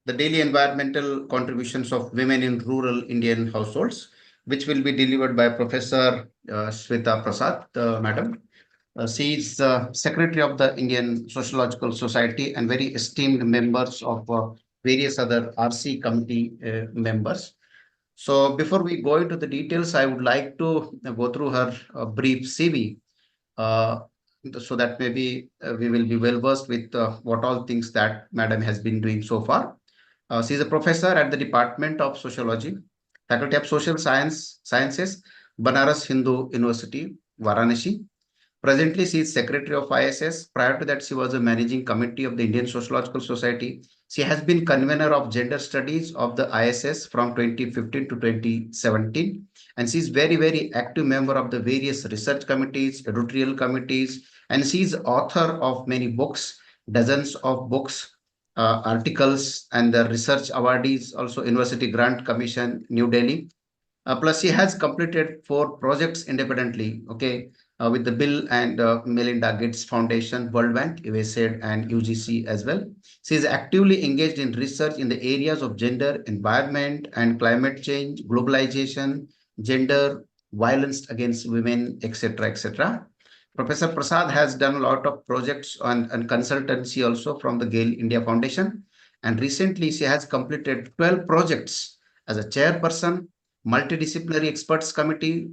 the daily environmental contributions of women in rural Indian households, which will be delivered by Professor Shweta Prasad, Madam. She is Secretary of the Indian Sociological Society and very esteemed members of various other RC committee members. So before we go into the details, I would like to go through her brief CV, uh, so that maybe we will be well versed with what all things that Madam has been doing so far. She is a professor at the Department of Sociology, Faculty of Sciences, Banaras Hindu University, Varanasi. Presently, she is secretary of ISS. Prior to that, she was a managing committee of the Indian Sociological Society. She has been convener of gender studies of the ISS from 2015 to 2017. And she is very, very active member of the various research committees, editorial committees, and she is author of many books, dozens of books, articles, and the research awardees, also University Grant Commission, New Delhi. Plus, she has completed 4 projects independently, okay, with the Bill and Melinda Gates Foundation, World Bank, USAID, and UGC as well. She is actively engaged in research in the areas of gender, environment, and climate change, globalization, gender, violence against women, etc., etc. Professor Prasad has done a lot of projects on consultancy also from the Gale India Foundation. And recently, she has completed 12 projects as a chairperson, multidisciplinary experts committee,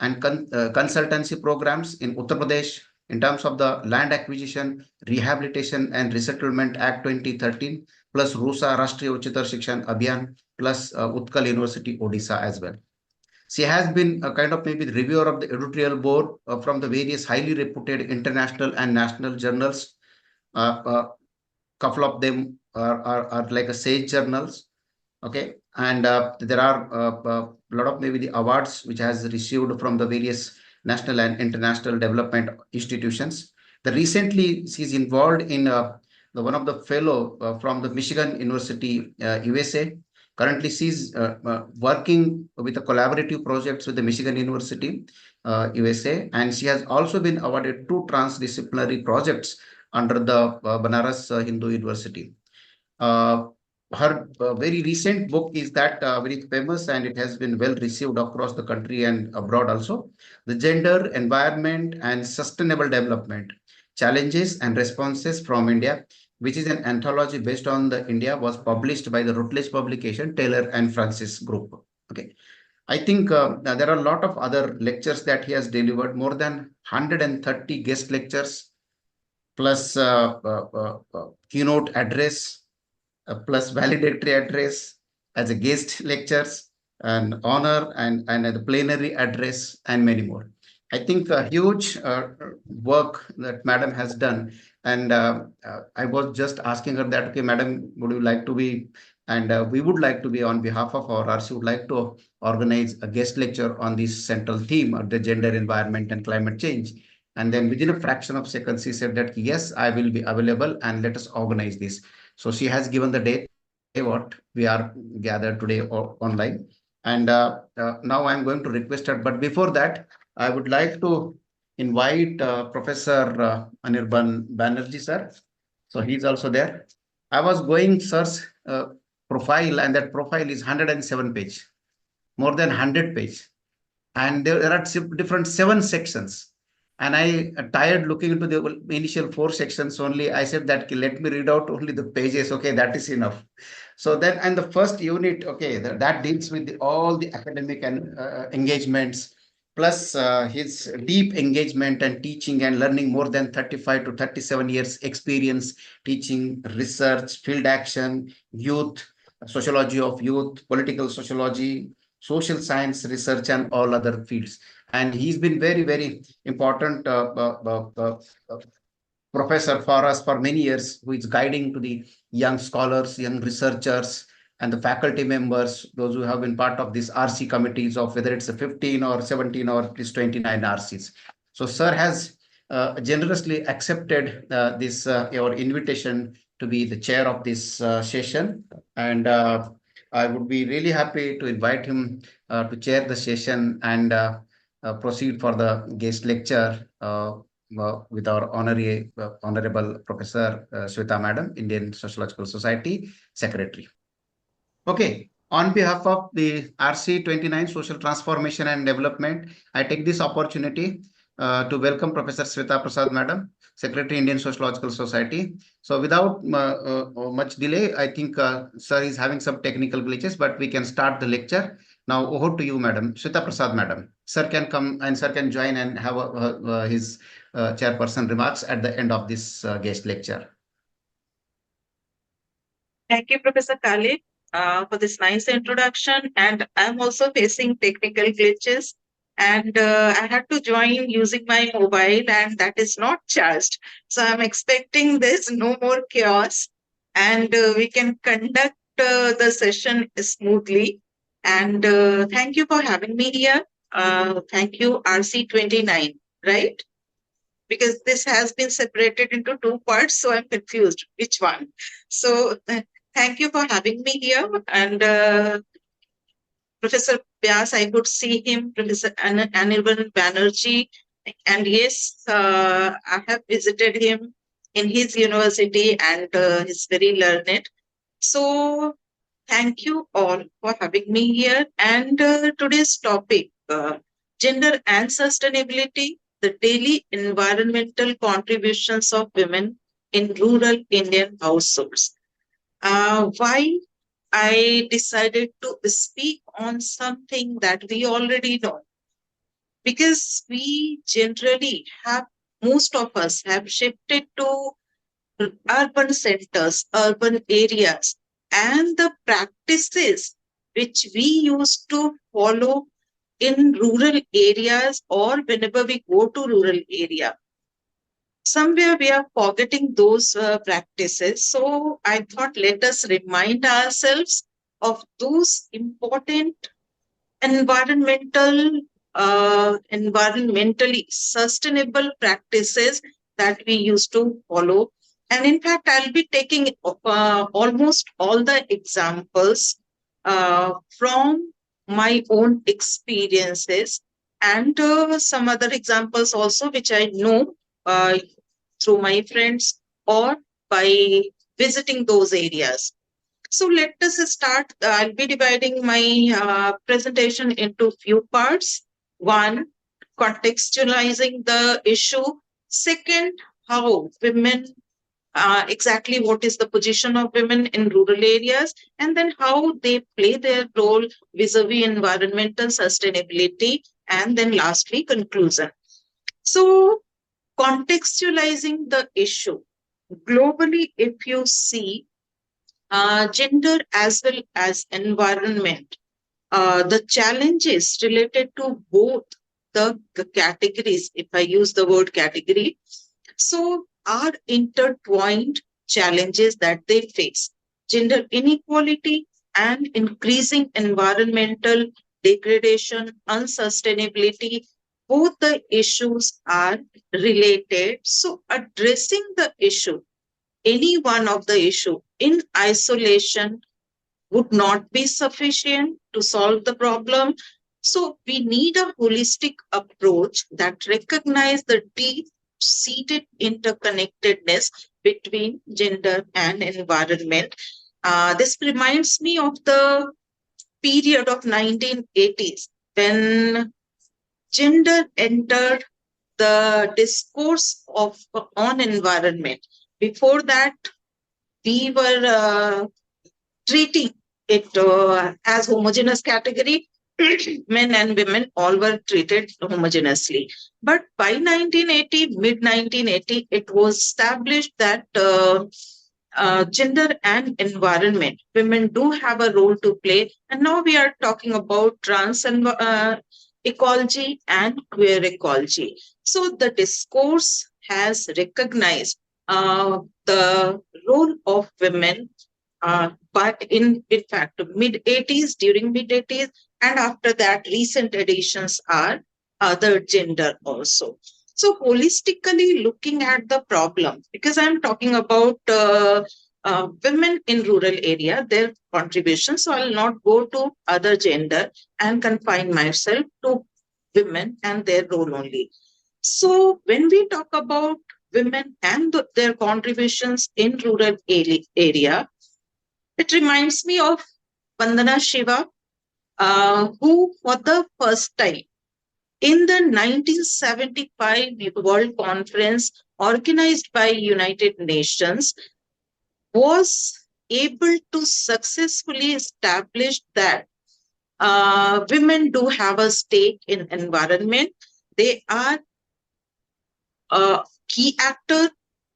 and consultancy programs in Uttar Pradesh in terms of the Land Acquisition, Rehabilitation and Resettlement Act 2013, plus RUSA Rashtriya Uchitar Shikshan Abhiyan, plus Utkal University Odisha as well. She has been a kind of maybe the reviewer of the editorial board from the various highly reputed international and national journals. Couple of them are like a sage journals. Okay, and there are a lot of maybe the awards which has received from the various national and international development institutions. The recently she's involved in the one of the fellow from the Michigan University, USA. Currently, she's working with the collaborative projects with the Michigan University, USA, and she has also been awarded 2 transdisciplinary projects under the Banaras Hindu University. Uh, Her very recent book is that very famous, and it has been well received across the country and abroad also. The Gender, Environment and Sustainable Development Challenges and Responses from India, which is an anthology based on the India, was published by the Routledge publication, Taylor and Francis Group. Okay. I think there are a lot of other lectures that he has delivered, more than 130 guest lectures, plus keynote address, plus valedictory address as a guest lectures and honor and the plenary address and many more. I think a huge work that Madam has done. And I was just asking her that, okay, Madam, would you like to be, and we would like to be on behalf of our RC, would like to organize a guest lecture on this central theme of the gender, environment, and climate change. And then within a fraction of seconds, she said that, yes, I will be available and let us organize this. So she has given the date what we are gathered today online. And now I'm going to request her. But before that, I would like to invite Professor Anirban Banerjee, sir. So he's also there. I was going sir's profile, and that profile is 107 page, more than 100 page. And there are different 7 sections. And I tired looking into the initial 4 sections only. I said that, let me read out only the pages. Okay, that is enough. So then, and the first unit, okay, that deals with all the academic and engagements, plus his deep engagement and teaching and learning, more than 35 to 37 years experience teaching, research, field action, youth, sociology of youth, political sociology, social science research, and all other fields. And he's been very, very important professor for us for many years, who is guiding to the young scholars, young researchers, and the faculty members, those who have been part of these RC committees of whether it's a 15 or 17 or at least 29 RCs. So sir has generously accepted this your invitation to be the chair of this session. And I would be really happy to invite him to chair the session and proceed for the guest lecture. with our honorable Professor Shweta Madam, Indian Sociological Society Secretary. Okay, on behalf of the RC-29 Social Transformation and Development, I take this opportunity to welcome Professor Shweta Prasad Madam, Secretary, Indian Sociological Society. So without much delay, I think Sir is having some technical glitches, but we can start the lecture. Now over to you, Madam. Shweta Prasad Madam. Sir can come and Sir can join and have his chairperson remarks at the end of this guest lecture. Thank you, Professor Kale, for this nice introduction. And I'm also facing technical glitches. And I had to join using my mobile, and that is not charged. So I'm expecting there's no more chaos, and we can conduct the session smoothly. And thank you for having me here. Thank you, RC-29, right? Because this has been separated into two parts, so I'm confused which one. So thank you for having me here. And Professor Vyas, I could see him, Professor Anirban Banerjee. And yes, I have visited him in his university, and he's very learned. So thank you all for having me here. And today's topic, gender and sustainability, the daily environmental contributions of women in rural Indian households. Why I decided to speak on something that we already know, because we generally have, most of us have shifted to urban centers, urban areas, and the practices which we used to follow in rural areas or whenever we go to rural area. Somewhere we are forgetting those practices. So I thought let us remind ourselves of those important environmentally sustainable practices that we used to follow. And in fact, I'll be taking almost all the examples from my own experiences, and some other examples also which I know through my friends or by visiting those areas. So let us start. I'll be dividing my presentation into few parts. One, contextualizing the issue. Second, how women, exactly what is the position of women in rural areas, and then how they play their role vis-a-vis environmental sustainability, and then lastly, conclusion. So contextualizing the issue. Globally, if you see, gender as well as environment, the challenges related to both the categories, if I use the word category, so are intertwined challenges that they face. Gender inequality and increasing environmental degradation, unsustainability, both the issues are related. So addressing the issue, any one of the issue in isolation would not be sufficient to solve the problem. So we need a holistic approach that recognizes the deep-seated interconnectedness between gender and environment. This reminds me of the period of 1980s when gender entered the discourse of on environment. Before that, we were treating it as homogeneous category. Men and women all were treated homogeneously. But by 1980, mid 1980, it was established that gender and environment, women do have a role to play. And now we are talking about trans ecology and queer ecology. So the discourse has recognized the role of women, but in fact, during mid 80s, and after that, recent additions are other gender also. So holistically looking at the problem, because I'm talking about women in rural area, their contribution. So I'll not go to other gender and confine myself to women and their role only. So when we talk about women and their contributions in rural area, it reminds me of Vandana Shiva, who for the first time in the 1975 World Conference organized by United Nations was able to successfully establish that women do have a stake in environment. They are a key actor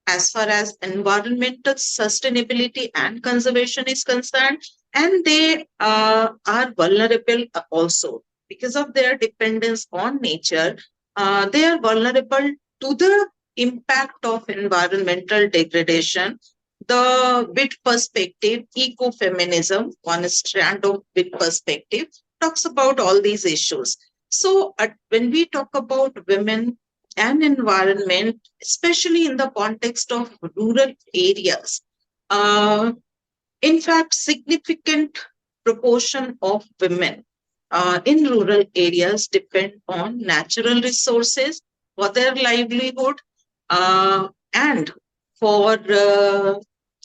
as far as environmental sustainability and conservation is concerned, and they are vulnerable also because of their dependence on nature. They are vulnerable to the impact of environmental degradation. The bit perspective, ecofeminism, one strand of bit perspective, talks about all these issues. So, when we talk about women and environment, especially in the context of rural areas, uh, in fact, significant proportion of women in rural areas depend on natural resources for their livelihood and for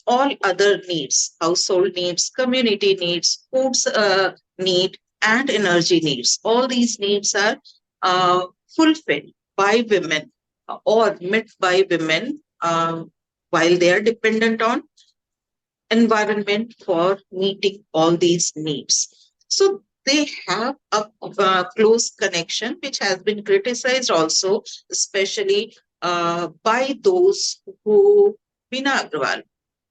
all other needs, household needs, community needs, foods need, and energy needs. All these needs are fulfilled by women or met by women while they are dependent on environment for meeting all these needs. So they have a close connection, which has been criticized also, especially by those who, Bina Agrawal,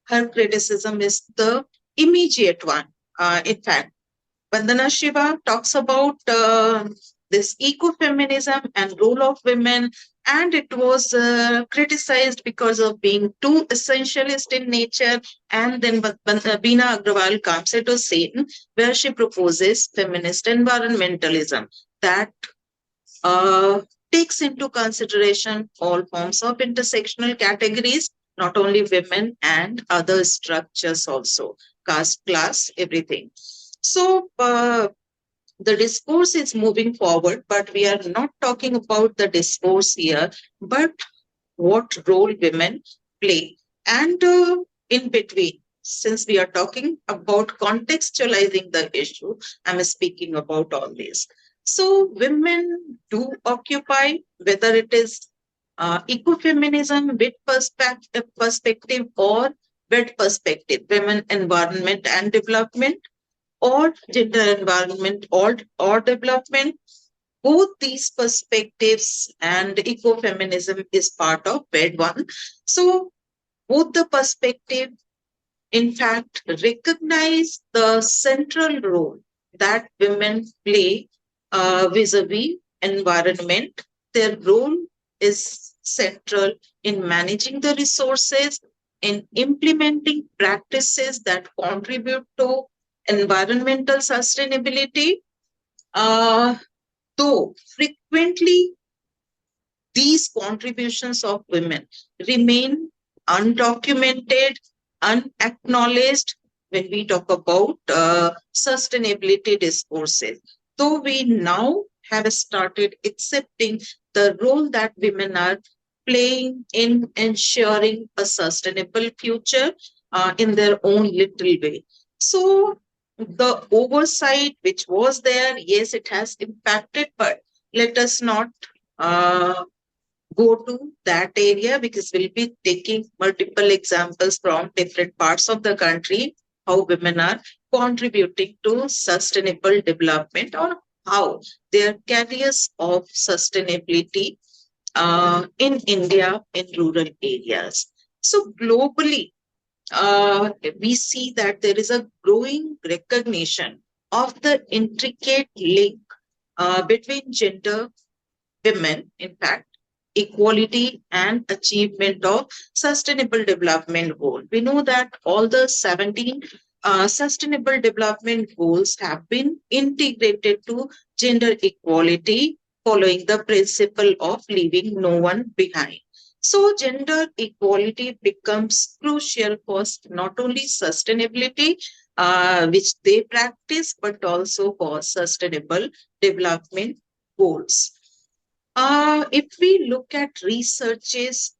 her criticism is the immediate one. In fact, Vandana Shiva talks about this ecofeminism and role of women, and it was criticized because of being too essentialist in nature. And then Bina Agrawal comes into scene where she proposes feminist environmentalism that uh, takes into consideration all forms of intersectional categories, not only women and other structures also, caste, class, everything. So the discourse is moving forward, but we are not talking about the discourse here, but what role women play. And in between, since we are talking about contextualizing the issue, I'm speaking about all this. So women do occupy, whether it is ecofeminism, with perspective or with perspective, women, environment and development, or gender environment or development. Both these perspectives and ecofeminism is part of bed one. So both the perspective, in fact, recognize the central role that women play vis-a-vis environment. Their role is central in managing the resources, in implementing practices that contribute to environmental sustainability. Uh, though frequently these contributions of women remain undocumented, unacknowledged when we talk about sustainability discourses. Though we now have started accepting the role that women are playing in ensuring a sustainable future in their own little way. So, the oversight which was there, yes, it has impacted, but let us not uh, go to that area because we'll be taking multiple examples from different parts of the country, how women are contributing to sustainable development or how their carriers of sustainability in India in rural areas. So globally, we see that there is a growing recognition of the intricate link between gender, women, in fact, equality and achievement of sustainable development goal. We know that all the 17 sustainable development goals have been integrated to gender equality following the principle of leaving no one behind. So gender equality becomes crucial for not only sustainability, which they practice, but also for sustainable development goals. If we look at researches,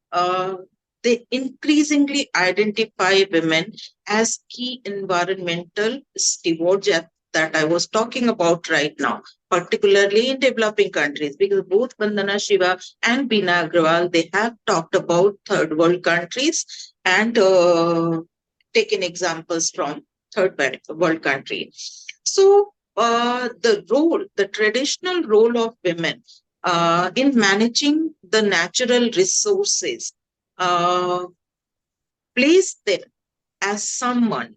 they increasingly identify women as key environmental stewards that I was talking about right now, particularly in developing countries, because both Vandana Shiva and Beena Agrawal, they have talked about third world countries and taken examples from world country. So the traditional role of women in managing the natural resources uh, place them as someone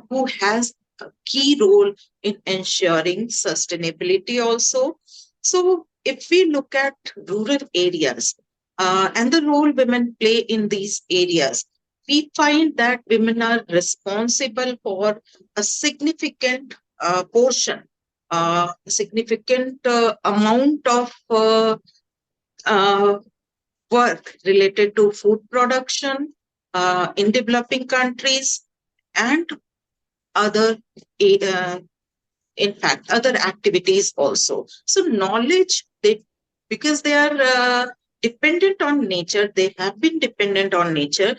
who has a key role in ensuring sustainability also. So if we look at rural areas and the role women play in these areas, we find that women are responsible for a significant portion, a significant amount of uh, work related to food production in developing countries and other uh, in fact other activities also. So knowledge, they, because they are dependent on nature, they have been dependent on nature,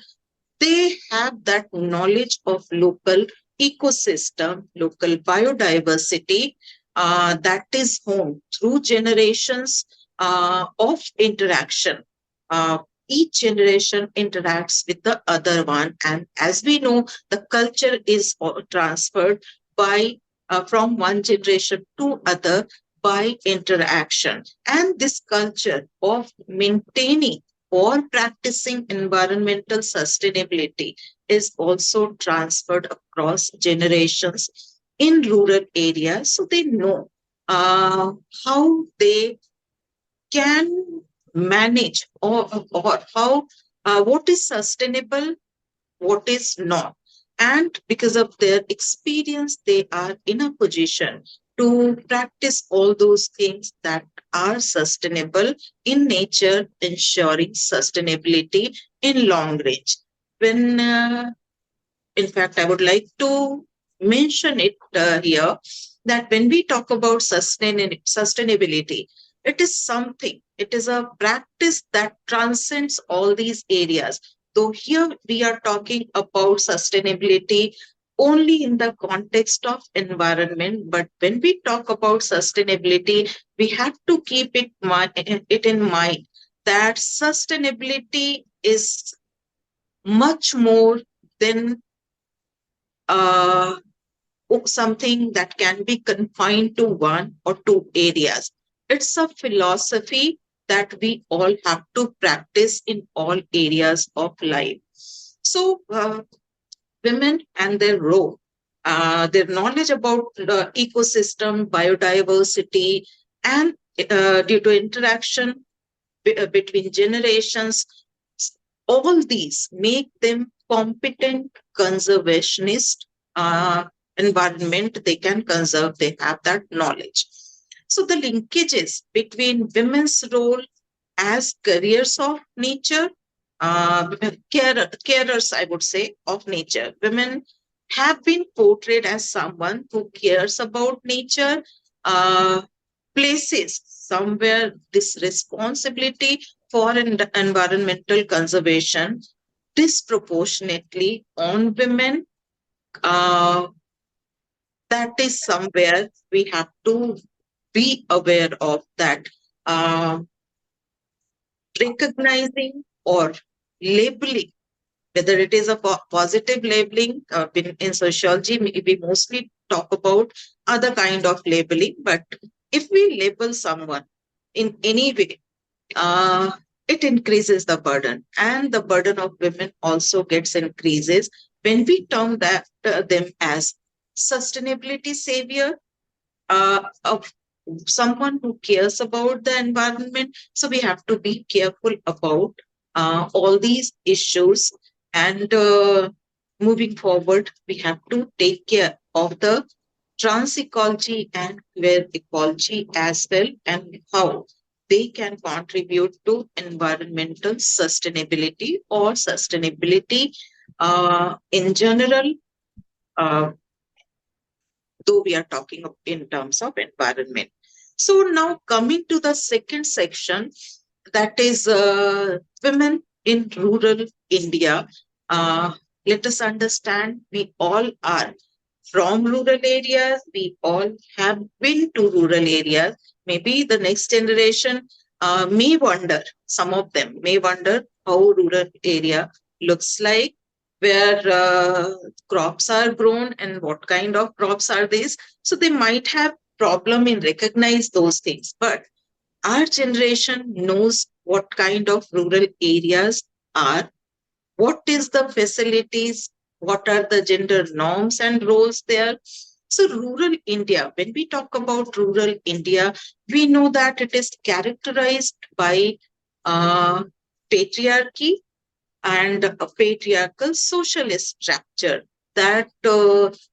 they have that knowledge of local ecosystem, local biodiversity that is home through generations of interaction. Uh, each generation interacts with the other one, and as we know, the culture is transferred by from one generation to other by interaction. And this culture of maintaining or practicing environmental sustainability is also transferred across generations in rural areas. So they know how they can manage or how what is sustainable, what is not. And because of their experience, they are in a position to practice all those things that are sustainable in nature, ensuring sustainability in long range. When, in fact, I would like to mention it here that when we talk about sustainability, it is something, it is a practice that transcends all these areas. Though here we are talking about sustainability only in the context of environment, but when we talk about sustainability, we have to keep it in mind that sustainability is much more than uh, something that can be confined to one or two areas. It's a philosophy that we all have to practice in all areas of life. So, women and their role, their knowledge about the ecosystem, biodiversity, and due to interaction between generations, all these make them competent conservationist uh, environment. They can conserve, they have that knowledge. So the linkages between women's role as carriers of nature, carers, I would say, of nature. Women have been portrayed as someone who cares about nature, uh, places somewhere this responsibility for environmental conservation disproportionately on women. Uh, that is somewhere we have to be aware of that. Uh, Recognizing or labeling, whether it is a positive labeling in sociology, we mostly talk about other kind of labeling, but if we label someone in any way, uh, it increases the burden, and the burden of women also gets increases when we term them as sustainability savior, of someone who cares about the environment. So we have to be careful about all these issues, and moving forward, we have to take care of the trans ecology and queer ecology as well, and how they can contribute to environmental sustainability or sustainability in general, uh, though we are talking in terms of environment. So now coming to the second section, that is women in rural India. Uh, Let us understand we all are from rural areas. We all have been to rural areas. Maybe the next generation may wonder, some of them may wonder how rural area looks like, where crops are grown and what kind of crops are these. So they might have problem in recognize those things. But our generation knows what kind of rural areas are, what is the facilities, what are the gender norms and roles there. So rural India, when we talk about rural India, we know that it is characterized by uh, patriarchy and a patriarchal socialist structure that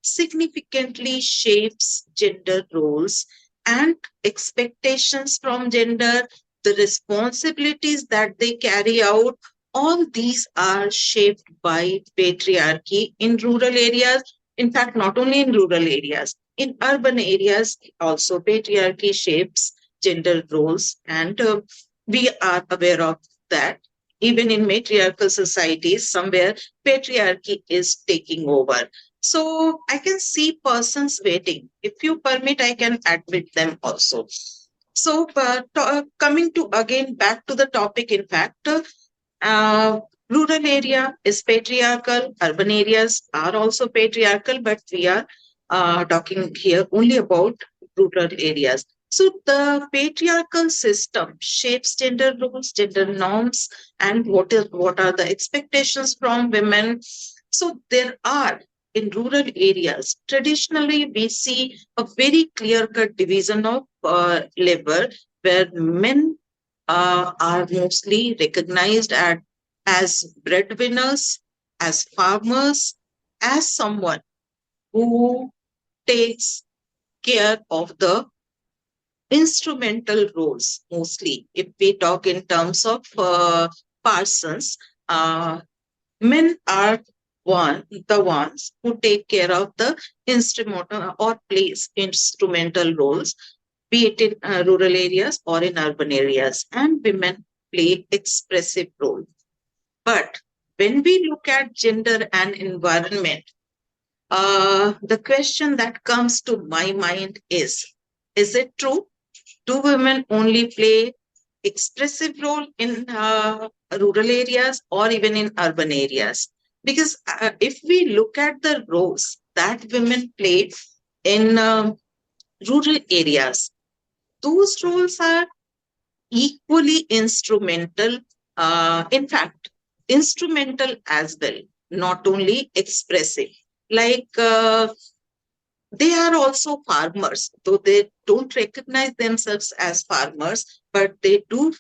significantly shapes gender roles and expectations from gender, the responsibilities that they carry out. All these are shaped by patriarchy in rural areas. In fact, not only in rural areas, in urban areas, also patriarchy shapes gender roles, and we are aware of that. Even in matriarchal societies, somewhere patriarchy is taking over. So I can see persons waiting. If you permit, I can admit them also. So, coming to again back to the topic, in fact, rural area is patriarchal, urban areas are also patriarchal, but we are talking here only about rural areas. So the patriarchal system shapes gender roles, gender norms, and what are the expectations from women. So there are in rural areas traditionally we see a very clear cut division of labor where men are mostly recognized as breadwinners, as farmers, as someone who takes care of the instrumental roles mostly. If we talk in terms of parsons, uh, men are the ones who take care of the instrument or plays instrumental roles, be it in rural areas or in urban areas, and women play expressive roles. But when we look at gender and environment, the question that comes to my mind is it true? Do women only play expressive role in rural areas or even in urban areas? Because if we look at the roles that women play in rural areas, those roles are equally instrumental. In fact, instrumental as well, not only expressive. Like they are also farmers, though they don't recognize themselves as farmers, but they do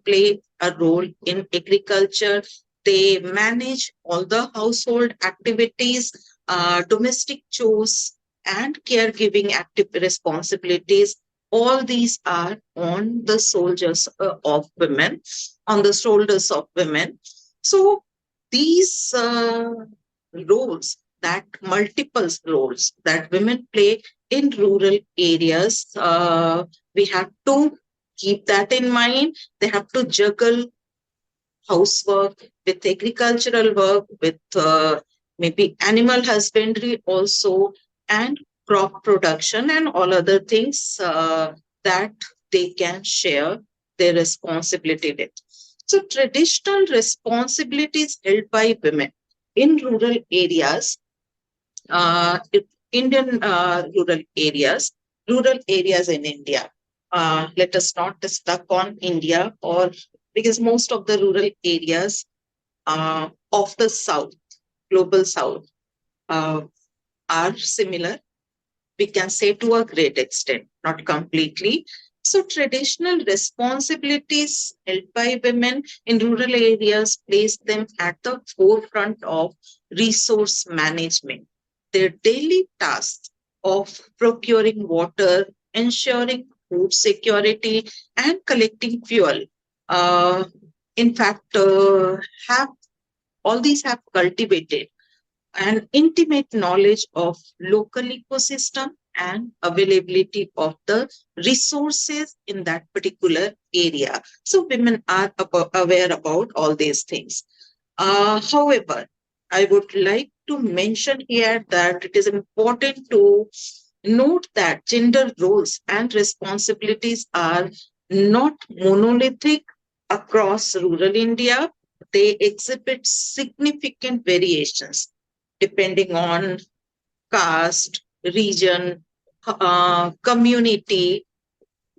play a role in agriculture. They manage all the household activities, domestic chores, and caregiving active responsibilities. All these are on the soldiers of women, on the shoulders of women. So these roles, that multiple roles that women play in rural areas, we have to keep that in mind. They have to juggle housework with agricultural work, with maybe animal husbandry also, and crop production and all other things that they can share their responsibility with. So traditional responsibilities held by women in Indian rural areas in India. Let us not stuck on India, or because most of the rural areas of the South, global South, uh, are similar. We can say to a great extent, not completely. So traditional responsibilities held by women in rural areas place them at the forefront of resource management. Their daily tasks of procuring water, ensuring food security, and collecting fuel, uh, in fact, have all these have cultivated an intimate knowledge of local ecosystem and availability of the resources in that particular area. So women are aware about all these things. However, I would like to mention here that it is important to note that gender roles and responsibilities are not monolithic across rural India. They exhibit significant variations depending on caste, region, community,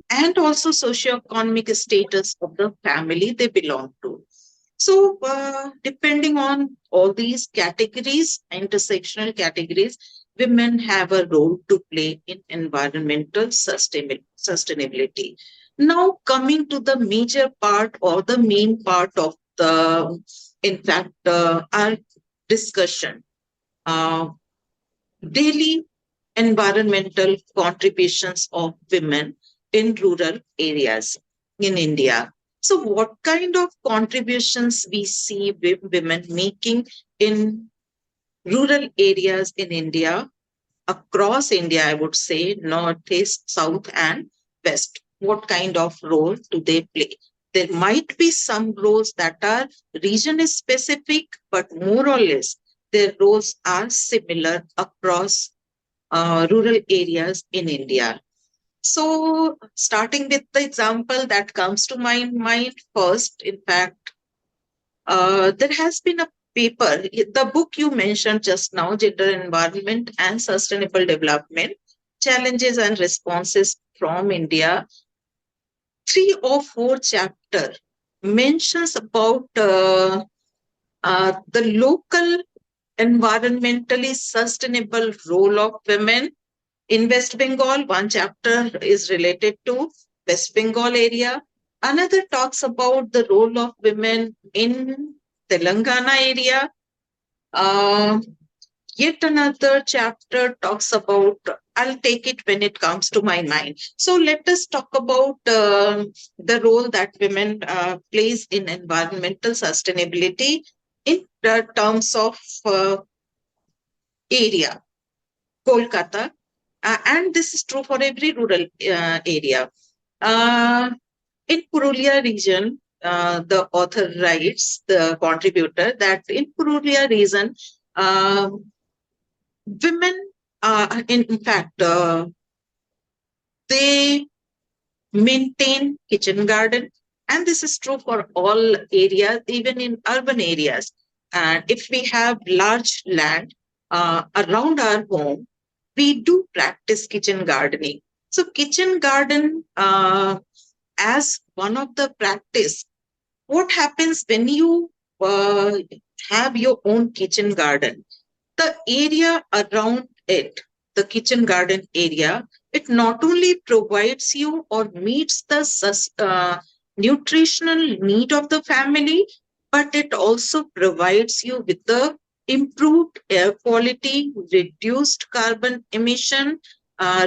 and also socioeconomic status of the family they belong to. So, depending on all these categories, intersectional categories, women have a role to play in environmental sustainability. Now, coming to the major part or the main part of the, in fact, our discussion, uh, daily environmental contributions of women in rural areas in India. So, what kind of contributions we see women making in rural areas in India, across India, I would say, north, east, south, and west? What kind of role do they play? There might be some roles that are region specific, but more or less their roles are similar across rural areas in India. So, starting with the example that comes to my mind first, in fact, there has been a paper, the book you mentioned just now, Gender Environment and Sustainable Development Challenges and Responses from India. 3 or 4 chapter mentions about the local environmentally sustainable role of women in West Bengal. One chapter is related to West Bengal area. Another talks about the role of women in Telangana area. Uh, Yet another chapter talks about, I'll take it when it comes to my mind. So let us talk about the role that women plays in environmental sustainability in terms of area, Kolkata. And this is true for every rural area. Uh, in Purulia region, the author writes, the contributor, that in Purulia region, uh, women, in fact, they maintain kitchen garden, and this is true for all areas, even in urban areas. And if we have large land around our home, we do practice kitchen gardening. So, kitchen garden as one of the practice. What happens when you uh, have your own kitchen garden? The area around it, the kitchen garden area, it not only provides you or meets the nutritional need of the family, but it also provides you with the improved air quality, reduced carbon emission,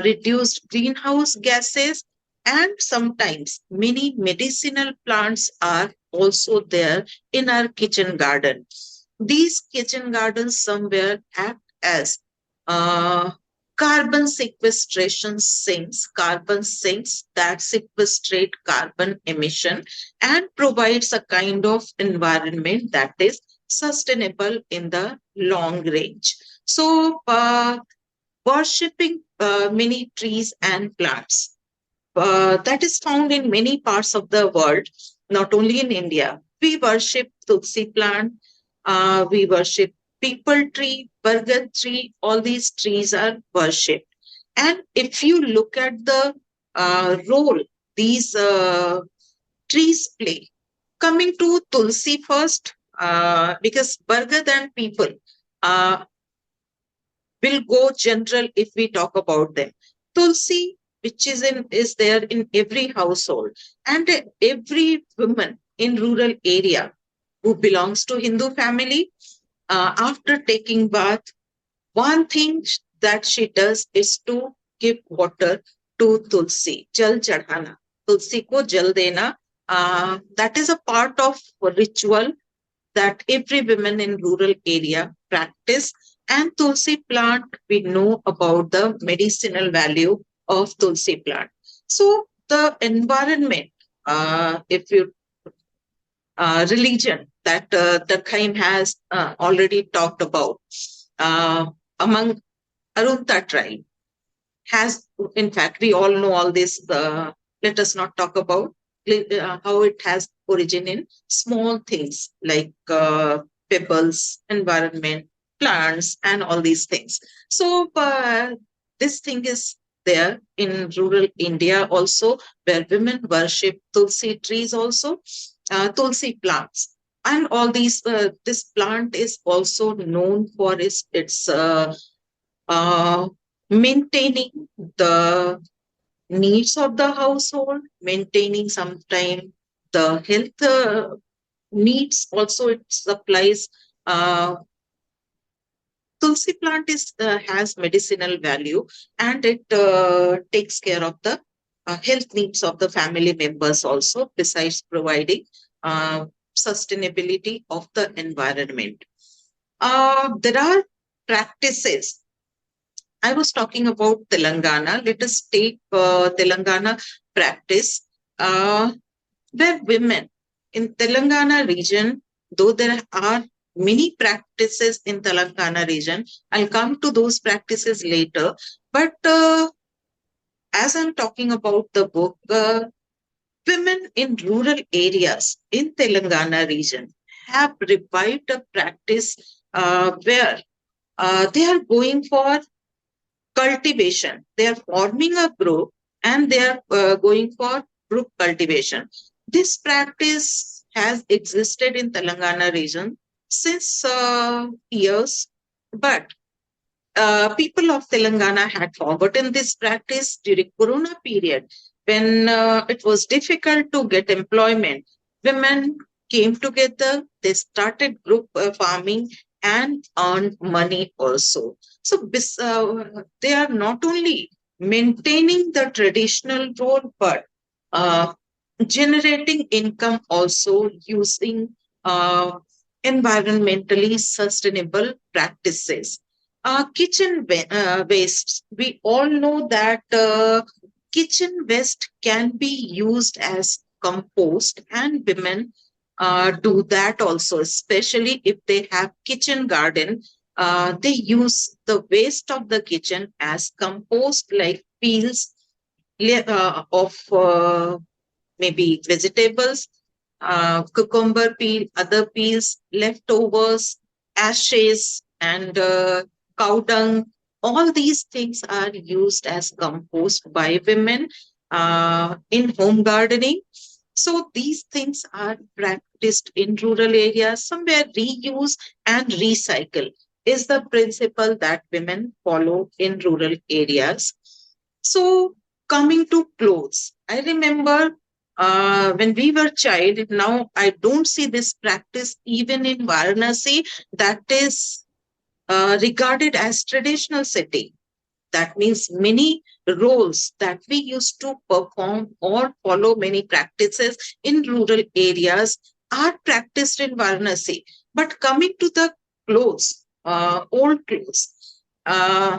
reduced greenhouse gases, and sometimes many medicinal plants are also there in our kitchen garden. These kitchen gardens somewhere act as uh, carbon sinks that sequestrate carbon emission and provides a kind of environment that is sustainable in the long range. So, worshipping many trees and plants that is found in many parts of the world, not only in India. We worship Tulsi plant, we worship people tree, burger tree, all these trees are worshipped. And if you look at the role these trees play, coming to Tulsi first, because burger than people uh, will go general if we talk about them. Tulsi, which is there in every household, and every woman in rural area who belongs to Hindu family, after taking bath, one thing that she does is to give water to Tulsi, jal chadhana. Tulsi ko jal dena. That is a part of ritual that every woman in rural area practice. And tulsi plant, we know about the medicinal value of tulsi plant. So the environment, if you religion that the Khaim has already talked about uh, among Arunta tribe has, in fact, we all know all this. Let us not talk about how it has origin in small things like pebbles, environment, plants, and all these things. So this thing is there in rural India also, where women worship tulsi trees also, tulsi plants. And all these, this plant is also known for its uh, maintaining the needs of the household, maintaining sometime the health needs. Also, it supplies. Tulsi plant is has medicinal value, and it takes care of the health needs of the family members also. Besides providing uh, sustainability of the environment, there are practices. I was talking about Telangana. Let us take Telangana practice, uh, where women in Telangana region, though there are many practices in Telangana region, I'll come to those practices later. But as I'm talking about the book, women in rural areas in Telangana region have revived a practice where they are going for cultivation. They are forming a group and they are going for group cultivation. This practice has existed in Telangana region since years, but people of Telangana had forgotten this practice during Corona period when it was difficult to get employment. Women came together, they started group farming and earned money also. So they are not only maintaining the traditional role, but uh, generating income also using uh, environmentally sustainable practices. Wastes. We all know that kitchen waste can be used as compost, and women do that also, especially if they have kitchen garden. They use the waste of the kitchen as compost, like peels of maybe vegetables, cucumber peel, other peels, leftovers, ashes, and cow dung. All these things are used as compost by women in home gardening. So these things are practiced in rural areas. Somewhere reuse and recycle is the principle that women follow in rural areas. So coming to clothes, I remember when we were child. Now I don't see this practice even in Varanasi. That is regarded as traditional city. That means many roles that we used to perform or follow many practices in rural areas are practiced in Varanasi. But coming to the clothes, old clothes, uh,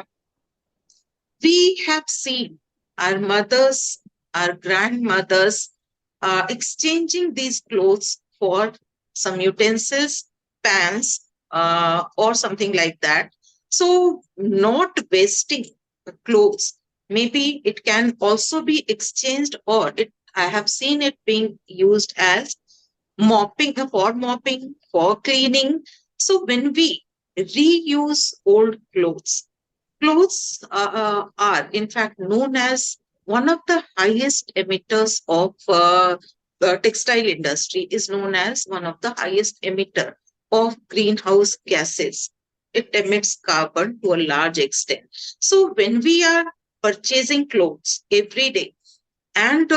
we have seen our mothers, our grandmothers exchanging these clothes for some utensils, pans, or something like that. So, not wasting the clothes. Maybe it can also be exchanged, or it. I have seen it being used as mopping, for cleaning. So, when we reuse old clothes, clothes are, in fact, known as one of the highest emitters of textile industry is known as one of the highest emitter of greenhouse gases. It emits carbon to a large extent. So when we are purchasing clothes every day, and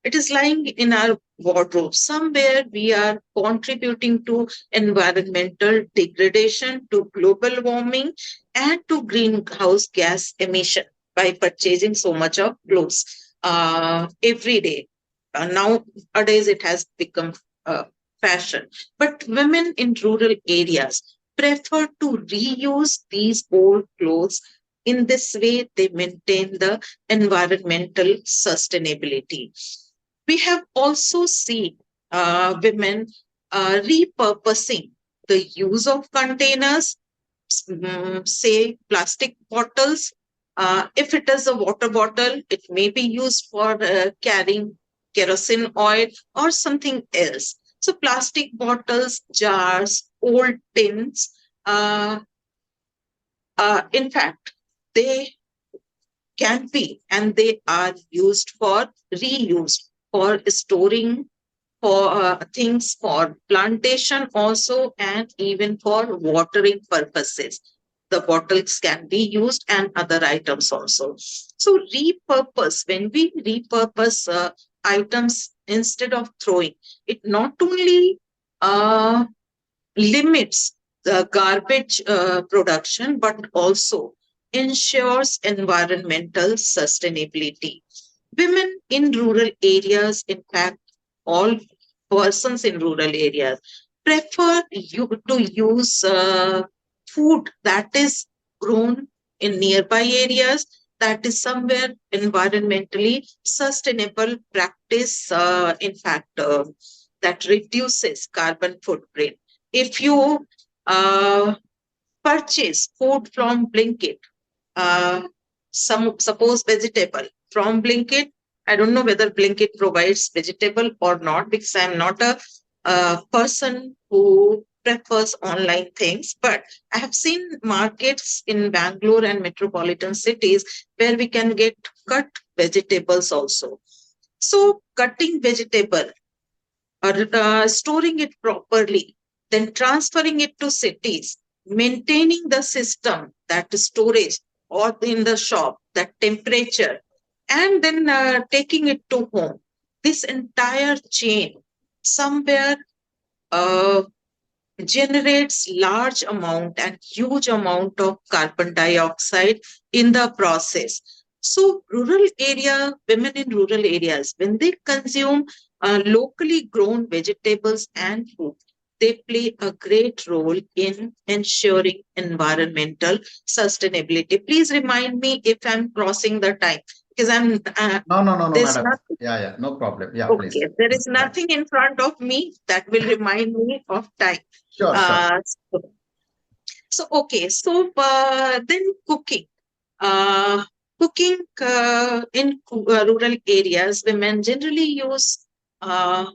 it is lying in our wardrobe, somewhere we are contributing to environmental degradation, to global warming, and to greenhouse gas emission by purchasing so much of clothes every day. Nowadays it has become fashion, but women in rural areas, prefer to reuse these old clothes. In this way, they maintain the environmental sustainability. We have also seen women repurposing the use of containers, say plastic bottles. If it is a water bottle, it may be used for carrying kerosene oil or something else. So, plastic bottles, jars, old tins, uh, in fact, they can be and they are used for reuse, for storing, for things for plantation also, and even for watering purposes. The bottles can be used and other items also. So repurpose, when we repurpose items instead of throwing, it not only uh, limits the garbage production, but also ensures environmental sustainability. Women in rural areas, in fact, all persons in rural areas, prefer to use food that is grown in nearby areas, that is somewhere environmentally sustainable practice, in fact, that reduces carbon footprint. If you uh, purchase food from Blinkit, some suppose vegetable from Blinkit. I don't know whether Blinkit provides vegetable or not because I'm not a person who prefers online things. But I have seen markets in Bangalore and metropolitan cities where we can get cut vegetables also. So cutting vegetable or storing it properly, then transferring it to cities, maintaining the system, that storage, or in the shop, that temperature, and then taking it to home. This entire chain somewhere uh, generates large amount and huge amount of carbon dioxide in the process. So rural area, women in rural areas, when they consume locally grown vegetables and fruit, they play a great role in ensuring environmental sustainability. Please remind me if I'm crossing the time because No, no, no, no, there's madam. nothing. Yeah, yeah, no problem. Yeah, please. Okay, there is Yeah, nothing in front of me that will remind me of time. sure, sure. Uh, so, okay, so then cooking. Uh, cooking in rural areas, women generally use uh,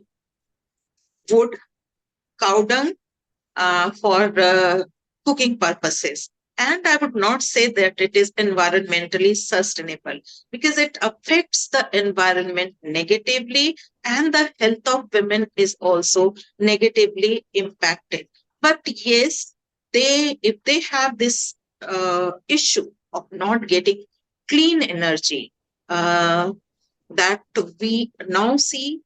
wood, cow dung, for cooking purposes. And I would not say that it is environmentally sustainable because it affects the environment negatively and the health of women is also negatively impacted. But yes, if they have this issue of not getting clean energy, uh, that we now see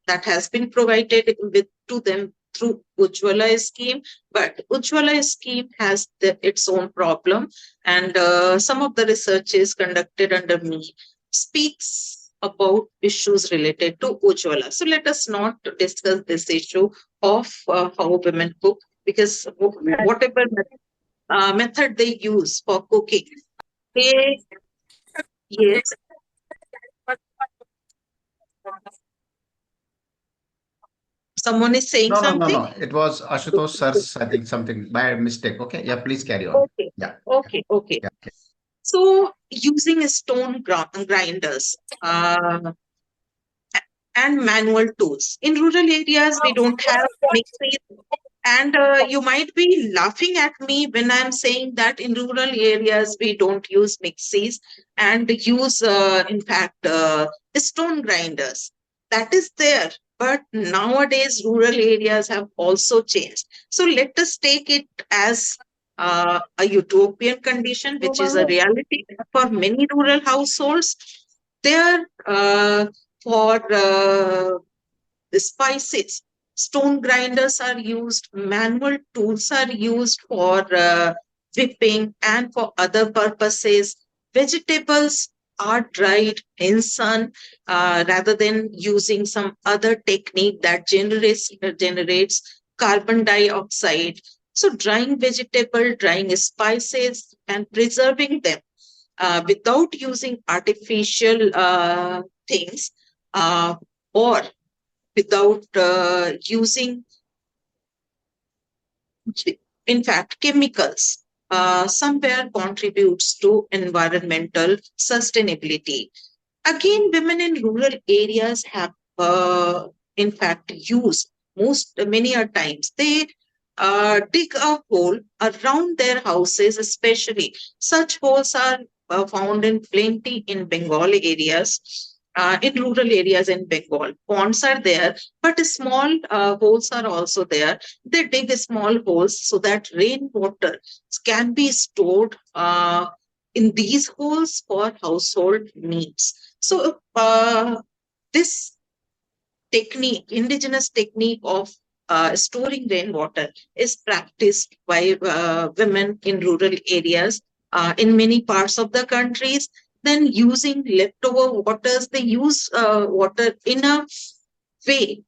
that has been provided with to them through Ujjwala scheme, but Ujjwala scheme has its own problem, and some of the researches conducted under me speaks about issues related to Ujjwala. So let us not discuss this issue of how women cook because whatever method they use for cooking, they yes. Someone is saying No, no, no, something. no. It was Ashutosh sir's, I think, something by mistake. Okay. Yeah, please carry on. Okay, Yeah, okay, okay. yeah, okay. So using stone grinders and manual tools. In rural areas, we don't have mixers. And you might be laughing at me when I'm saying that in rural areas, we don't use mixies and use, in fact, stone grinders. That is there. But nowadays, rural areas have also changed. So let us take it as a utopian condition, which is a reality for many rural households. There, for the spices, stone grinders are used, manual tools are used for whipping and for other purposes. Vegetables are dried in sun rather than using some other technique that generates carbon dioxide. So drying vegetable, drying spices, and preserving them without using artificial things, or without using, in fact, chemicals, somewhere contributes to environmental sustainability. Again, women in rural areas have, in fact, used many a times. They dig a hole around their houses, especially. Such holes are found in plenty in Bengal areas, in rural areas in Bengal. Ponds are there, but small holes are also there. They dig small holes so that rainwater can be stored in these holes for household needs. So this technique, indigenous technique of storing rainwater, is practiced by women in rural areas in many parts of the countries. Then using leftover waters, they use water in a way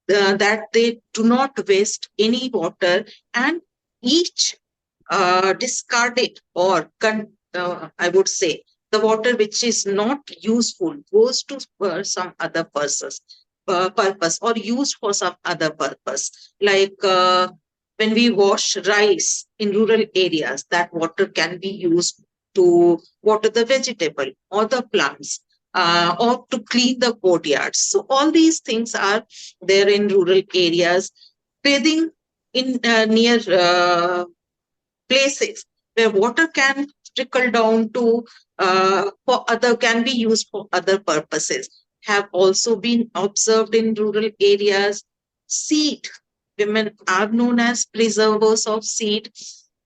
that they do not waste any water, and each discarded or I would say the water which is not useful goes to some other purpose, or used for some other purpose. Like when we wash rice in rural areas, that water can be used to water the vegetable or the plants, or to clean the courtyards. So all these things are there in rural areas. Bathing in near places where water can trickle down to for other, can be used for other purposes, have also been observed in rural areas. Seed, women are known as preservers of seed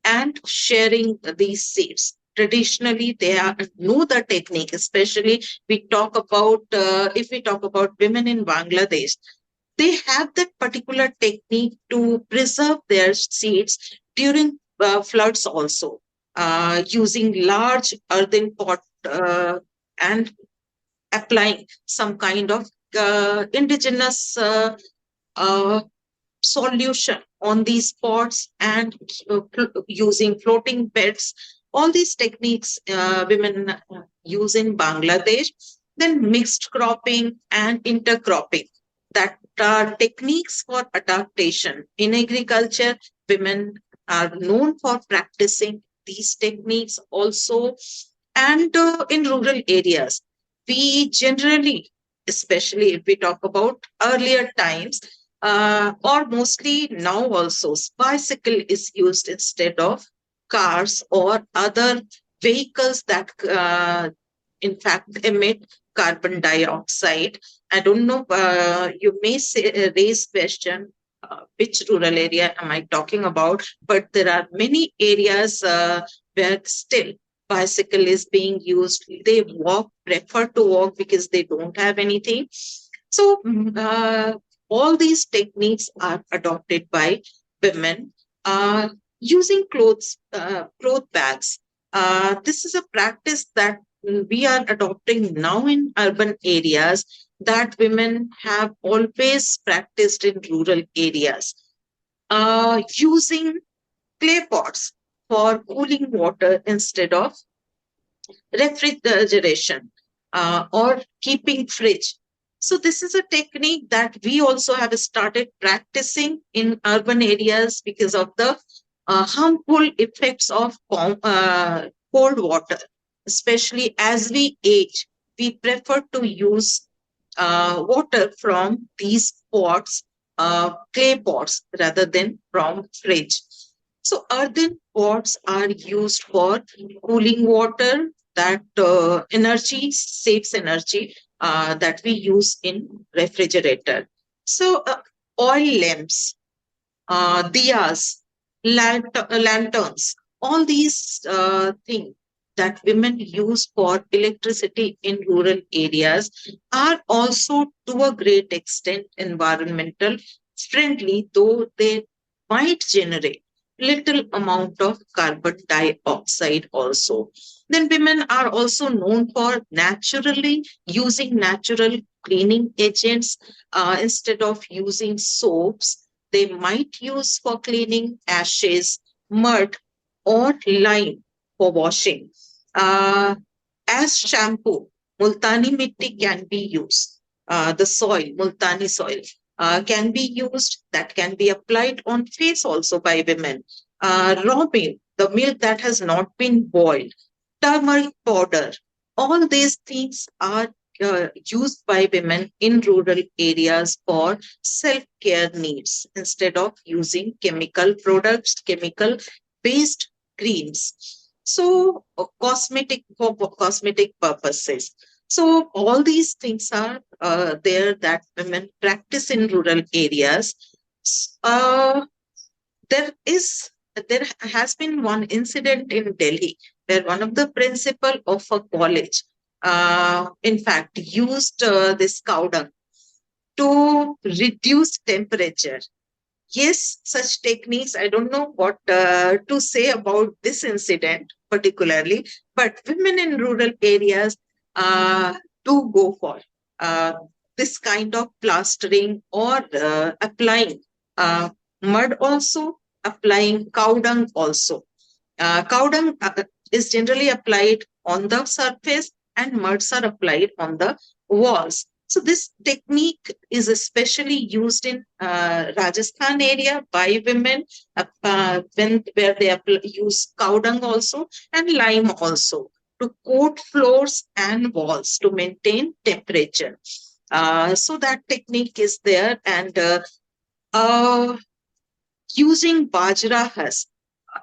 and sharing these seeds. Traditionally, they are know the technique. Especially, we talk about if we talk about women in Bangladesh, they have that particular technique to preserve their seeds during floods also, using large earthen pot and applying some kind of indigenous uh, solution on these pots, and using floating beds. All these techniques women use in Bangladesh. Then mixed cropping and intercropping, that are techniques for adaptation in agriculture. Women are known for practicing these techniques also. And in rural areas, we generally, especially if we talk about earlier times, or mostly now also, bicycle is used instead of cars or other vehicles that in fact emit carbon dioxide. I don't know, you may say, raise question, which rural area am I talking about, but there are many areas where still bicycle is being used. They prefer to walk because they don't have anything. So all these techniques are adopted by women. Using cloth bags. This is a practice that we are adopting now in urban areas, that women have always practiced in rural areas. Using clay pots for cooling water instead of refrigeration, or keeping fridge. So this is a technique that we also have started practicing in urban areas because of the harmful effects of cold water. Especially as we age, we prefer to use water from these pots, clay pots, rather than from fridge. So earthen pots are used for cooling water, that energy saves energy that we use in refrigerator. So oil lamps, diyas, lanterns, all these things that women use for electricity in rural areas are also to a great extent environmental friendly, though they might generate little amount of carbon dioxide also. Then women are also known for naturally using natural cleaning agents instead of using soaps. they might use for cleaning, ashes, mud, or lime for washing. As shampoo, multani mitti can be used. The soil, multani soil, can be used. That can be applied on face also by women. Raw milk, the milk that has not been boiled, turmeric powder, all these things are used by women in rural areas for self-care needs instead of using chemical products, chemical based creams. So cosmetic for cosmetic purposes. So all these things are there that women practice in rural areas. Uh, there is there has been one incident in Delhi where one of the principal of a college, in fact, used this cow dung to reduce temperature. Yes, such techniques, I don't know what to say about this incident particularly, but women in rural areas uh, do go for uh, this kind of plastering or applying uh, mud also, applying cow dung also. Cow dung is generally applied on the surface and muds are applied on the walls. So this technique is especially used in Rajasthan area by women when where they use cow dung also and lime also to coat floors and walls to maintain temperature. So that technique is there, and uh, using bajra husk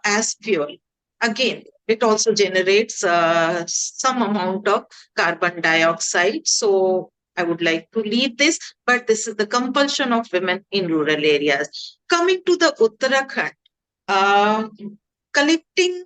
as fuel. Again, it also generates some amount of carbon dioxide. So I would like to leave this, but this is the compulsion of women in rural areas. Coming to the Uttarakhand, uh, collecting,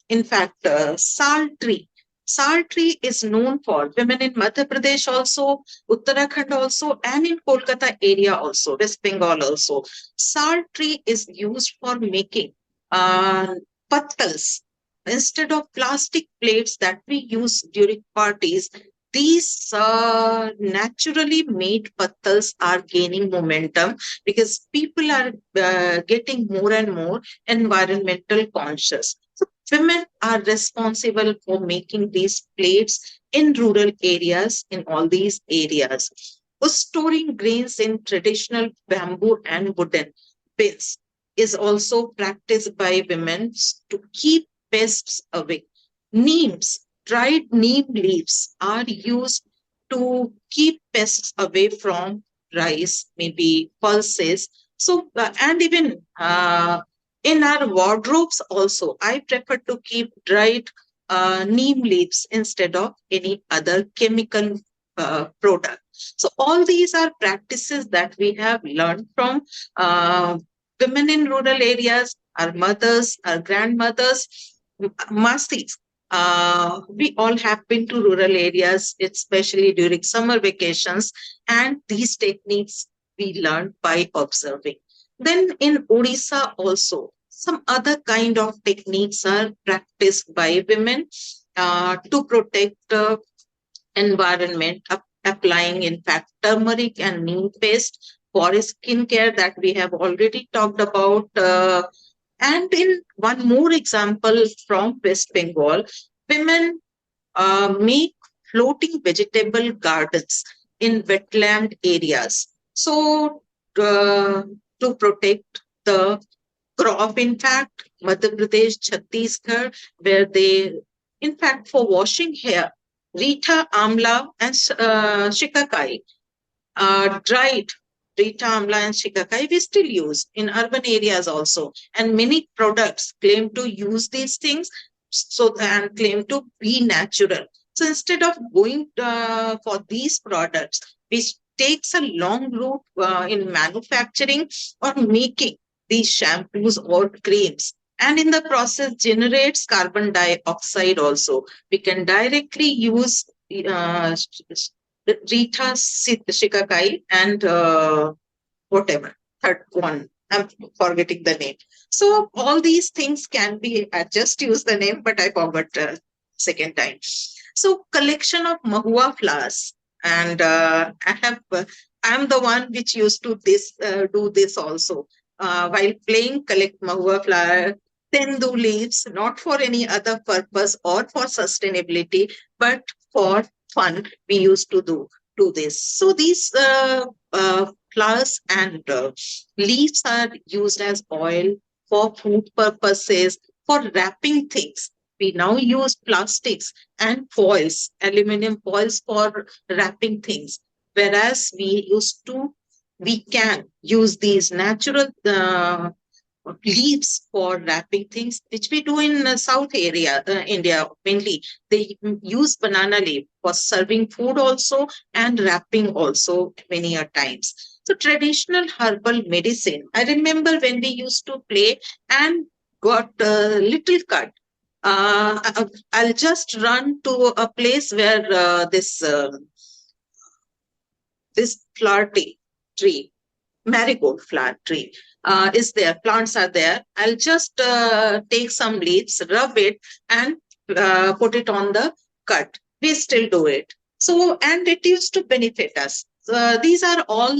in fact, sal tree. Sal tree is known for women in Madhya Pradesh also, Uttarakhand also, and in Kolkata area also, West Bengal also. Sal tree is used for making uh, pattals. Instead of plastic plates that we use during parties, these naturally made pattals are gaining momentum because people are getting more and more environmental conscious. So women are responsible for making these plates in rural areas, in all these areas. Storing grains in traditional bamboo and wooden bins is also practiced by women to keep pests away. Neems, dried neem leaves are used to keep pests away from rice, maybe pulses. So, and even in our wardrobes also, I prefer to keep dried neem leaves instead of any other chemical product. So all these are practices that we have learned from uh, women in rural areas, our mothers, our grandmothers, masis. We all have been to rural areas, especially during summer vacations, and these techniques we learned by observing. Then in Odisha also, some other kind of techniques are practiced by women to protect environment, applying, in fact, turmeric and neem paste for skincare that we have already talked about. And in one more example from West Bengal, women make floating vegetable gardens in wetland areas. So, to protect the crop, in fact, Madhya Pradesh, Chhattisgarh, where they, in fact, for washing hair, Rita, Amla, and Shikakai, dried Rita, Amla, and Shikakai, we still use in urban areas also. And many products claim to use these things so and claim to be natural. So instead of going for these products, which takes a long route in manufacturing or making these shampoos or creams, and in the process generates carbon dioxide also. We can directly use uh, Rita Shikakai and whatever, third one. I'm forgetting the name. So all these things can be, I just use the name, but I forgot second time. So collection of mahua flowers, and I'm the one which used to this do this also. while playing collect mahua flower, tendu leaves, not for any other purpose or for sustainability, but for fun. We used to do this. So these flowers and leaves are used as oil for food purposes, for wrapping things. We now use plastics and foils, aluminum foils for wrapping things. Whereas we can use these natural leaves for wrapping things, which we do in South area, India mainly. They use banana leaf for serving food also and wrapping also many a times. So traditional herbal medicine. I remember when we used to play and got a little cut. I'll just run to a place where this flower tree, marigold flower tree, is there. Plants are there. I'll just take some leaves, rub it, and put it on the cut. We still do it. So, and it used to benefit us. These are all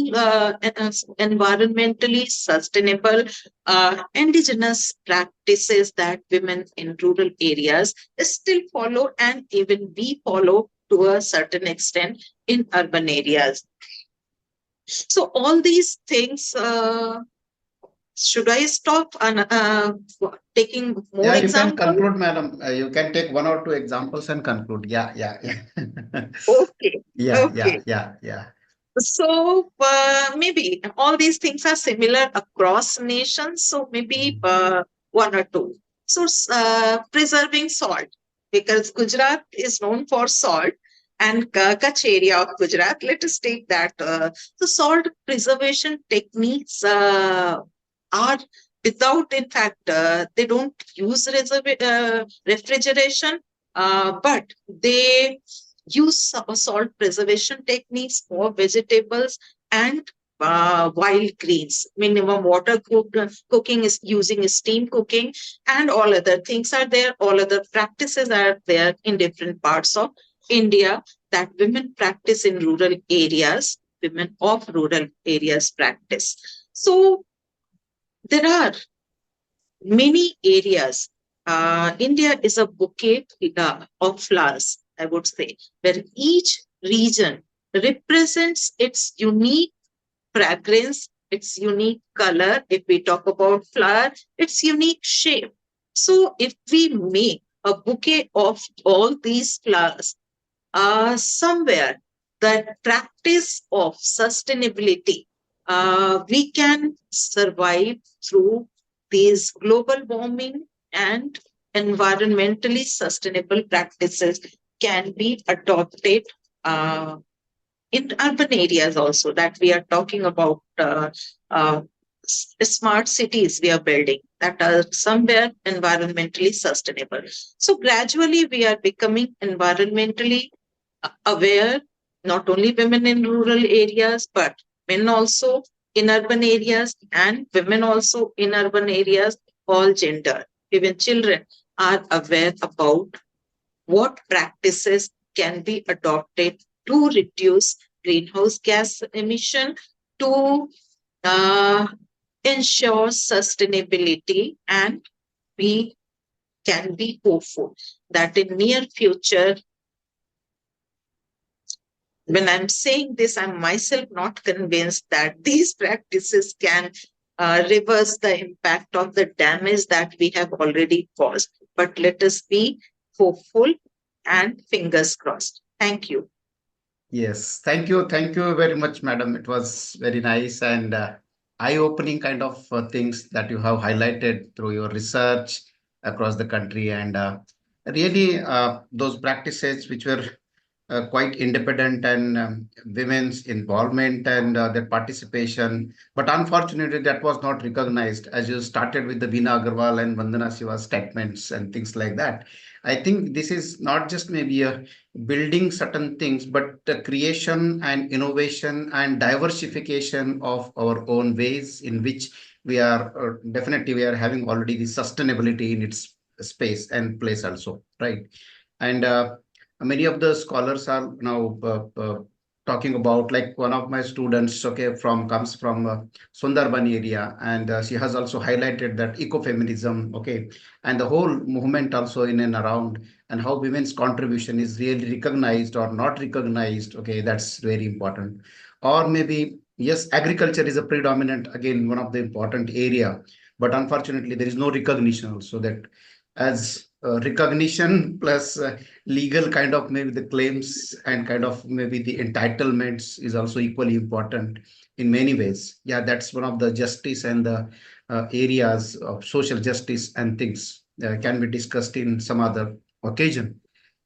environmentally sustainable indigenous practices that women in rural areas still follow, and even we follow to a certain extent in urban areas. So all these things, should I stop and taking more Yeah, you can examples? conclude, madam. You can take one or two examples and conclude. Yeah, yeah, yeah. Okay, Yeah, yeah, okay. yeah, yeah. So maybe all these things are similar across nations. So maybe one or two. So preserving salt, because Gujarat is known for salt, and Kutch area of Gujarat. Let us take that. The salt preservation techniques are without, in fact, they don't use refrigeration, but they use salt preservation techniques for vegetables and wild greens. Minimum water cooking is using steam cooking, and all other things are there. All other practices are there in different parts of India that women practice in rural areas, women of rural areas practice. So there are many areas. India is a bouquet of flowers, I would say, where each region represents its unique fragrance, its unique color. If we talk about flower, its unique shape. So if we make a bouquet of all these flowers, somewhere the practice of sustainability, we can survive through these global warming, and environmentally sustainable practices can be adopted in urban areas also, that we are talking about smart cities we are building that are somewhere environmentally sustainable. So gradually we are becoming environmentally aware, not only women in rural areas, but men also in urban areas, and women also in urban areas, all gender, even children are aware about what practices can be adopted to reduce greenhouse gas emission, to uh, ensure sustainability, and we can be hopeful that in near future, when I'm saying this, I'm myself not convinced that these practices can reverse the impact of the damage that we have already caused. But let us be hopeful and fingers crossed. Thank you. Yes, thank you. Thank you very much, madam. It was very nice and eye-opening kind of things that you have highlighted through your research across the country. And really, those practices which were quite independent, and women's involvement and their participation. But unfortunately, that was not recognized, as you started with the Veena Agarwal and Vandana Shiva statements and things like that. I think this is not just maybe a building certain things, but the creation and innovation and diversification of our own ways in which we are definitely we are having already the sustainability in its space and place also, right? And many of the scholars are now talking about like one of my students, okay, from comes from Sundarban area, and she has also highlighted that ecofeminism, okay, and the whole movement also in and around, and how women's contribution is really recognized or not recognized. Okay, that's very important. Or maybe yes, agriculture is a predominant, again, one of the important area, but unfortunately there is no recognition also that as recognition plus legal kind of maybe the claims and kind of maybe the entitlements is also equally important in many ways. Yeah, that's one of the justice and the areas of social justice and things can be discussed in some other occasion.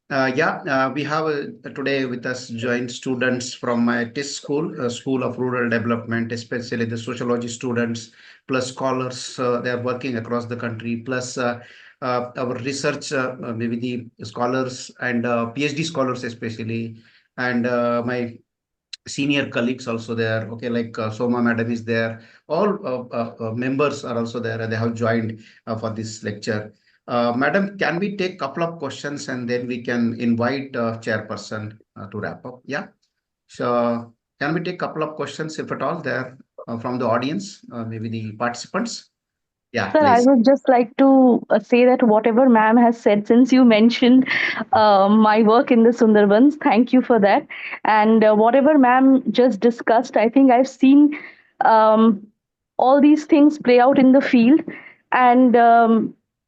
We have today with us joint students from my TIS school, School of Rural Development, especially the sociology students, plus scholars. They are working across the country, plus our research, maybe the scholars and PhD scholars especially, and my senior colleagues also there. Okay, like Soma madam is there. All members are also there, and they have joined for this lecture. Madam, can we take couple of questions and then we can invite chairperson to wrap up? Yeah. So can we take couple of questions if at all there from the audience, maybe the participants? Yeah, Sir, I please. would just like to say that whatever ma'am has said, since you mentioned my work in the Sundarbans, thank you for that. And whatever ma'am just discussed, I think I've seen um, all these things play out in the field. And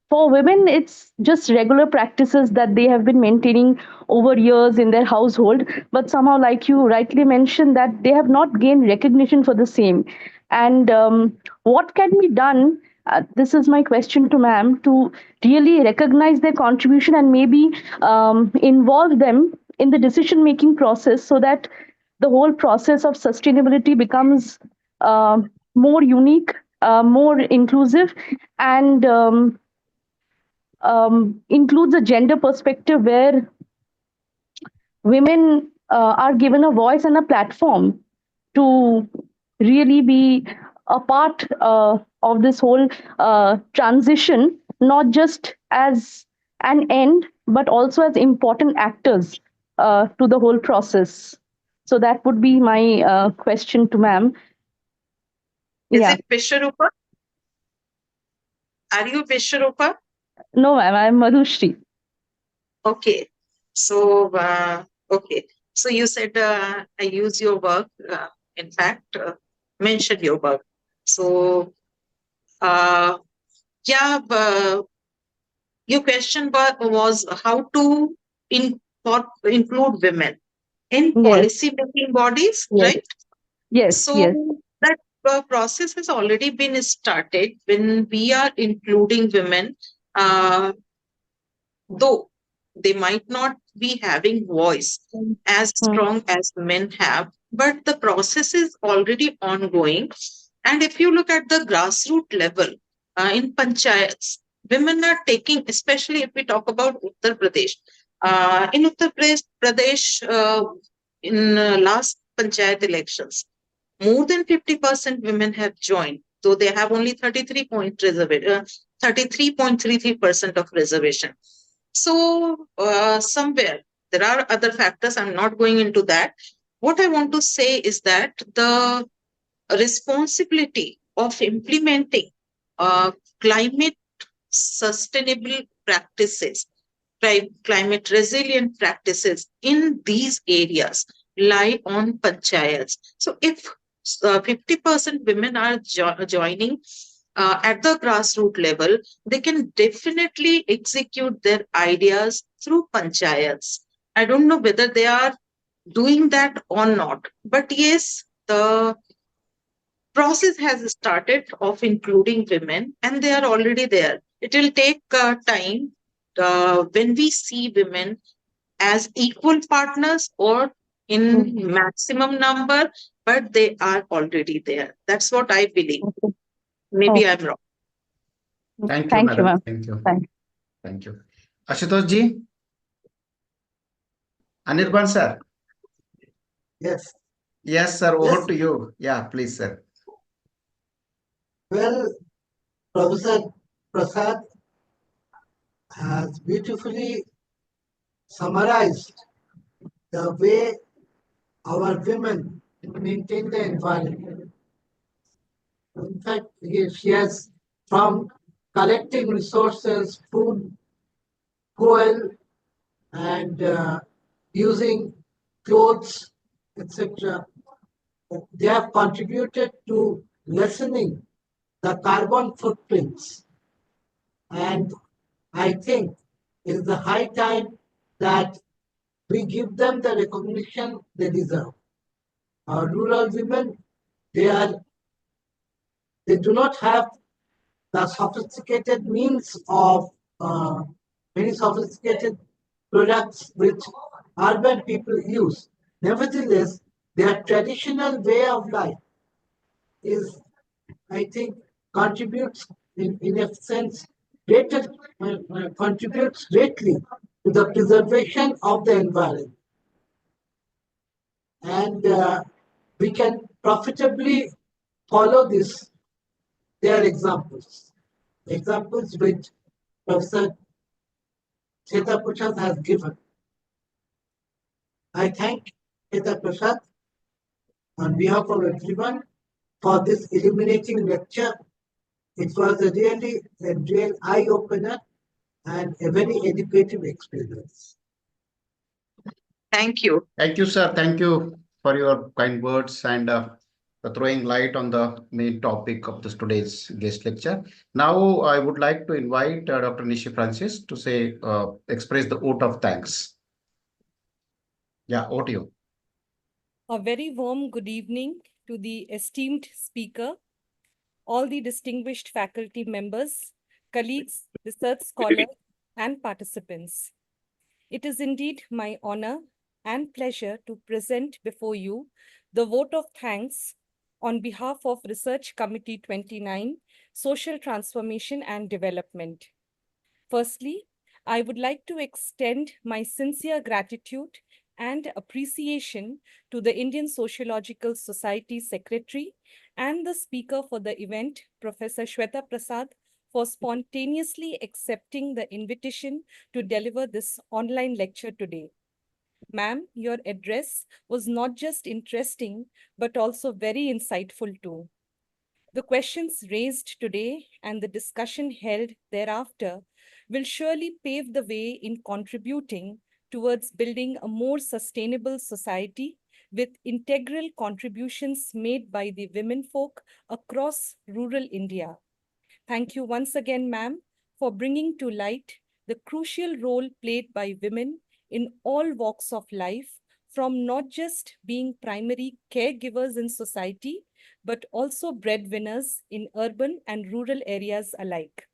for women, it's just regular practices that they have been maintaining over years in their household. But somehow, like you rightly mentioned, that they have not gained recognition for the same. And what can be done? This is my question to ma'am, to really recognize their contribution and maybe involve them in the decision making process so that the whole process of sustainability becomes more unique, more inclusive, and includes a gender perspective where women are given a voice and a platform to really be a part of this whole transition, not just as an end, but also as important actors to the whole process. So that would be my question to ma'am. Is Yeah. it Vishwarupa? Are you Vishwarupa? No, ma'am, I'm Madhushri. Okay. So, okay. So you said I use your work. In fact, mention your work. So, uh, yeah, your question was how to include women in Yes, policy making bodies, yes, right? yes, So yes. that process has already been started when we are including women. Uh, though they might not be having voice as Mm, strong as men have, but the process is already ongoing. And if you look at the grassroots level in panchayats, women are taking, especially if we talk about Uttar Pradesh. In Uttar Pradesh, in last panchayat elections, more than 50% women have joined, though they have only 33.33% of reservation. So, somewhere there are other factors. I'm not going into that. What I want to say is that the responsibility of implementing climate sustainable practices, climate resilient practices in these areas lie on panchayats. So, if 50% women are joining at the grassroots level, they can definitely execute their ideas through panchayats. I don't know whether they are doing that or not, but yes, the process has started of including women, and they are already there. It will take time when we see women as equal partners or mm. in maximum number, but they are already there. That's what I believe. Okay. Maybe I'm Okay. wrong. Thank you, Thank you, madam. ma'am. Thank you. Thank Thank you. Ashutosh ji, Anirban sir. Yes. Yes, sir. Yes. Over to you. Yeah, please, sir. Well, Professor Prasad has beautifully summarized the way our women maintain the environment. In fact, she has from collecting resources, food, fuel, and using clothes, etc. They have contributed to lessening the carbon footprints. And I think it is the high time that we give them the recognition they deserve. Our rural women, they do not have the sophisticated means of many sophisticated products which urban people use. Nevertheless, their traditional way of life is, I think, contributes in a sense greater contributes greatly to the preservation of the environment, and we can profitably follow this. Their examples which Professor Shweta Prasad has given. I thank Shweta Prasad on behalf of everyone for this illuminating lecture. It was a real eye-opener and a very educative experience. Thank you. Thank you, sir. Thank you for your kind words and for throwing light on the main topic of this today's guest lecture. Now, I would like to invite Dr. Nishi Francis to say, express the vote of thanks. Yeah, over to you. A very warm good evening to the esteemed speaker, all the distinguished faculty members, colleagues, research scholars, and participants. It is indeed my honor and pleasure to present before you the vote of thanks on behalf of Research Committee 29, Social Transformation and Development. Firstly, I would like to extend my sincere gratitude and appreciation to the Indian Sociological Society Secretary and the speaker for the event, Professor Shweta Prasad, for spontaneously accepting the invitation to deliver this online lecture today. Ma'am, your address was not just interesting, but also very insightful too. The questions raised today and the discussion held thereafter will surely pave the way in contributing towards building a more sustainable society with integral contributions made by the women folk across rural India. Thank you once again, ma'am, for bringing to light the crucial role played by women in all walks of life, from not just being primary caregivers in society, but also breadwinners in urban and rural areas alike.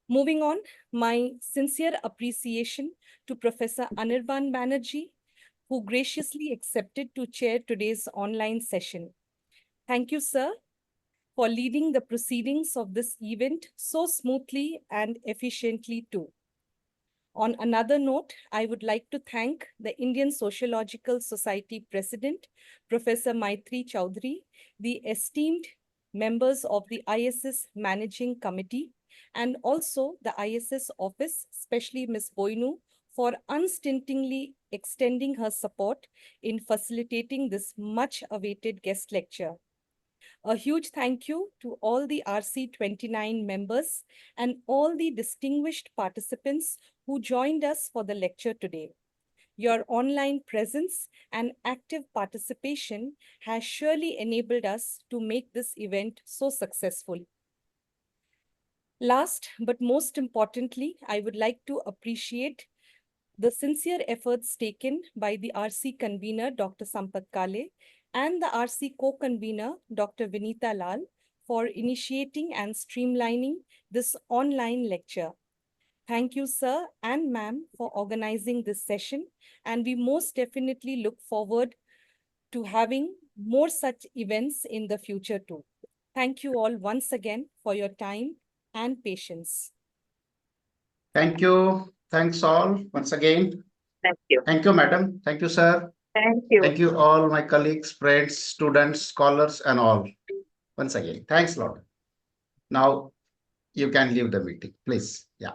Moving on, my sincere appreciation to Professor Anirban Banerjee, who graciously accepted to chair today's online session. Thank you, sir, for leading the proceedings of this event so smoothly and efficiently too. On another note, I would like to thank the Indian Sociological Society President, Professor Maitri Chowdhury, the esteemed members of the ISS Managing Committee, and also the ISS office, especially Ms. Boinu, for unstintingly extending her support in facilitating this much-awaited guest lecture. A huge thank you to all the RC-29 members and all the distinguished participants who joined us for the lecture today. Your online presence and active participation has surely enabled us to make this event so successful. Last but most importantly, I would like to appreciate the sincere efforts taken by the RC convener, Dr. Sampat Kale, and the RC co-convener, Dr. Vinita Lal, for initiating and streamlining this online lecture. Thank you, sir and ma'am, for organizing this session, and we most definitely look forward to having more such events in the future too. Thank you all once again for your time and patience. Thank you. Thanks all once again. Thank you. Thank you, madam. Thank you, sir. Thank you. Thank you, all my colleagues, friends, students, scholars, and all. Once again, thanks a lot. Now you can leave the meeting, please. Yeah.